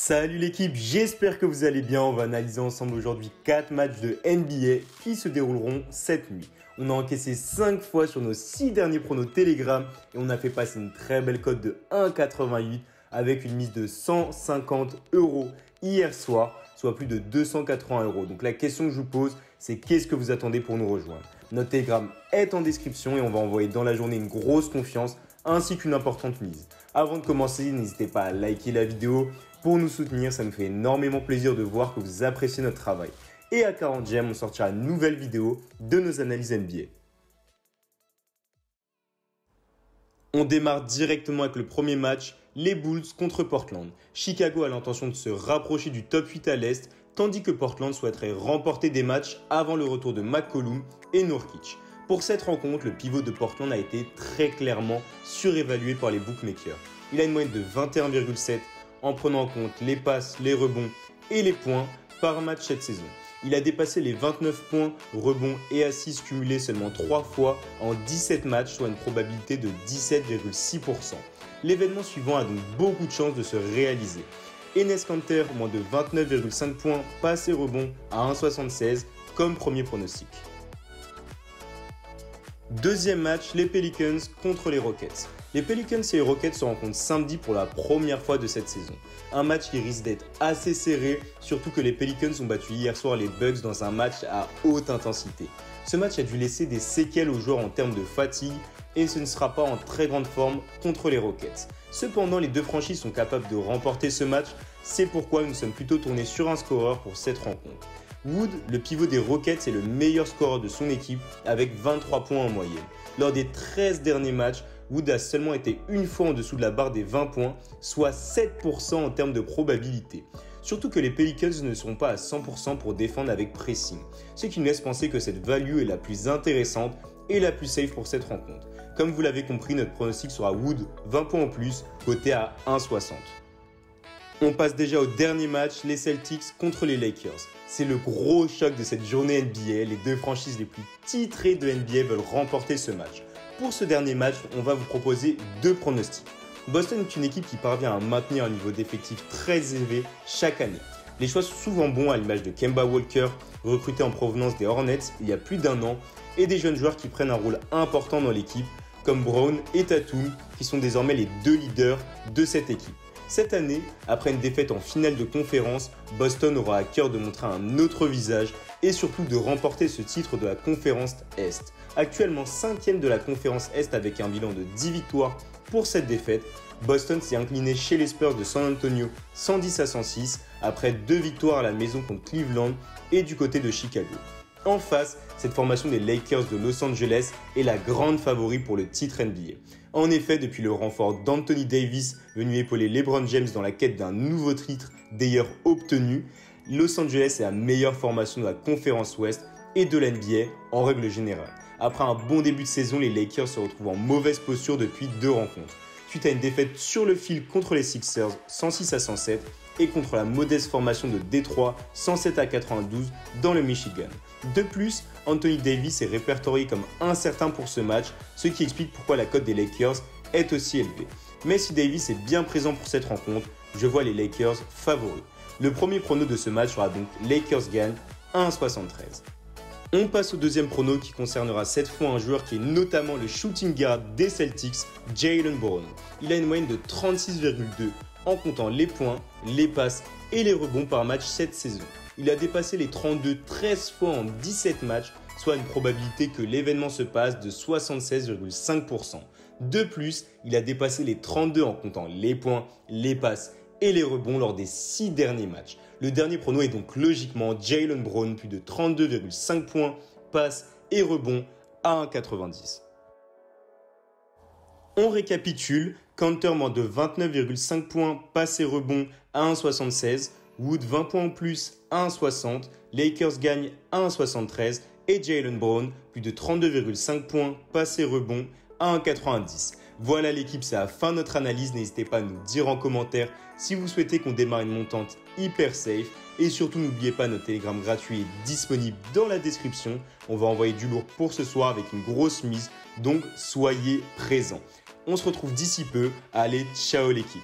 Salut l'équipe, j'espère que vous allez bien. On va analyser ensemble aujourd'hui 4 matchs de NBA qui se dérouleront cette nuit. On a encaissé 5 fois sur nos 6 derniers pronos Telegram et on a fait passer une très belle cote de 1,88 avec une mise de 150 € hier soir, soit plus de 280 €. Donc la question que je vous pose, c'est qu'est-ce que vous attendez pour nous rejoindre? Notre Telegram est en description et on va envoyer dans la journée une grosse confiance ainsi qu'une importante mise. Avant de commencer, n'hésitez pas à liker la vidéo pour nous soutenir, ça nous fait énormément plaisir de voir que vous appréciez notre travail. Et à 40 j'aime, on sortira une nouvelle vidéo de nos analyses NBA. On démarre directement avec le premier match, les Bulls contre Portland. Chicago a l'intention de se rapprocher du top 8 à l'Est, tandis que Portland souhaiterait remporter des matchs avant le retour de McCollum et Nurkic. Pour cette rencontre, le pivot de Portland a été très clairement surévalué par les bookmakers. Il a une moyenne de 21,7 en prenant en compte les passes, les rebonds et les points par match cette saison. Il a dépassé les 29 points, rebonds et assists cumulés seulement 3 fois en 17 matchs, soit une probabilité de 17,6%. L'événement suivant a donc beaucoup de chances de se réaliser. Enes Kanter, moins de 29,5 points, passes et rebonds à 1,76 comme premier pronostic. Deuxième match, les Pelicans contre les Rockets. Les Pelicans et les Rockets se rencontrent samedi pour la première fois de cette saison. Un match qui risque d'être assez serré, surtout que les Pelicans ont battu hier soir les Bucks dans un match à haute intensité. Ce match a dû laisser des séquelles aux joueurs en termes de fatigue et ce ne sera pas en très grande forme contre les Rockets. Cependant, les deux franchises sont capables de remporter ce match, c'est pourquoi nous sommes plutôt tournés sur un scoreur pour cette rencontre. Wood, le pivot des Rockets, est le meilleur scoreur de son équipe avec 23 points en moyenne. Lors des 13 derniers matchs, Wood a seulement été une fois en dessous de la barre des 20 points, soit 7% en termes de probabilité. Surtout que les Pelicans ne seront pas à 100% pour défendre avec pressing, ce qui nous laisse penser que cette value est la plus intéressante et la plus safe pour cette rencontre. Comme vous l'avez compris, notre pronostic sera Wood 20 points en plus, coté à 1,60. On passe déjà au dernier match, les Celtics contre les Lakers. C'est le gros choc de cette journée NBA. Les deux franchises les plus titrées de NBA veulent remporter ce match. Pour ce dernier match, on va vous proposer deux pronostics. Boston est une équipe qui parvient à maintenir un niveau d'effectif très élevé chaque année. Les choix sont souvent bons à l'image de Kemba Walker, recruté en provenance des Hornets il y a plus d'1 an, et des jeunes joueurs qui prennent un rôle important dans l'équipe, comme Brown et Tatum, qui sont désormais les deux leaders de cette équipe. Cette année, après une défaite en finale de conférence, Boston aura à cœur de montrer un autre visage et surtout de remporter ce titre de la conférence Est. Actuellement 5e de la conférence Est avec un bilan de 10 victoires pour cette défaite, Boston s'est incliné chez les Spurs de San Antonio 110-106 après 2 victoires à la maison contre Cleveland et du côté de Chicago. En face, cette formation des Lakers de Los Angeles est la grande favorite pour le titre NBA. En effet, depuis le renfort d'Anthony Davis venu épauler LeBron James dans la quête d'un nouveau titre d'ailleurs obtenu, Los Angeles est la meilleure formation de la conférence Ouest et de l'NBA en règle générale. Après un bon début de saison, les Lakers se retrouvent en mauvaise posture depuis 2 rencontres, suite à une défaite sur le fil contre les Sixers 106-107 et contre la modeste formation de Détroit 107-92 dans le Michigan. De plus, Anthony Davis est répertorié comme incertain pour ce match, ce qui explique pourquoi la cote des Lakers est aussi élevée. Mais si Davis est bien présent pour cette rencontre, je vois les Lakers favoris. Le premier prono de ce match sera donc Lakers gagne 1,73. On passe au deuxième prono qui concernera cette fois un joueur qui est notamment le shooting guard des Celtics, Jaylen Brown. Il a une moyenne de 36,2 en comptant les points, les passes et les rebonds par match cette saison. Il a dépassé les 32 13 fois en 17 matchs, soit une probabilité que l'événement se passe de 76,5%. De plus, il a dépassé les 32 en comptant les points, les passes et les rebonds lors des 6 derniers matchs. Le dernier prono est donc logiquement Jaylen Brown, plus de 32,5 points, passes et rebonds à 1,90. On récapitule, Kanter moins de 29,5 points, passes et rebonds à 1,76, Wood 20 points en plus à 1,60, Lakers gagne à 1,73 et Jaylen Brown plus de 32,5 points, passes et rebonds à 1,90. Voilà l'équipe, c'est la fin de notre analyse. N'hésitez pas à nous dire en commentaire si vous souhaitez qu'on démarre une montante hyper safe. Et surtout, n'oubliez pas, notre Telegram gratuit est disponible dans la description. On va envoyer du lourd pour ce soir avec une grosse mise, donc soyez présents. On se retrouve d'ici peu. Allez, ciao l'équipe.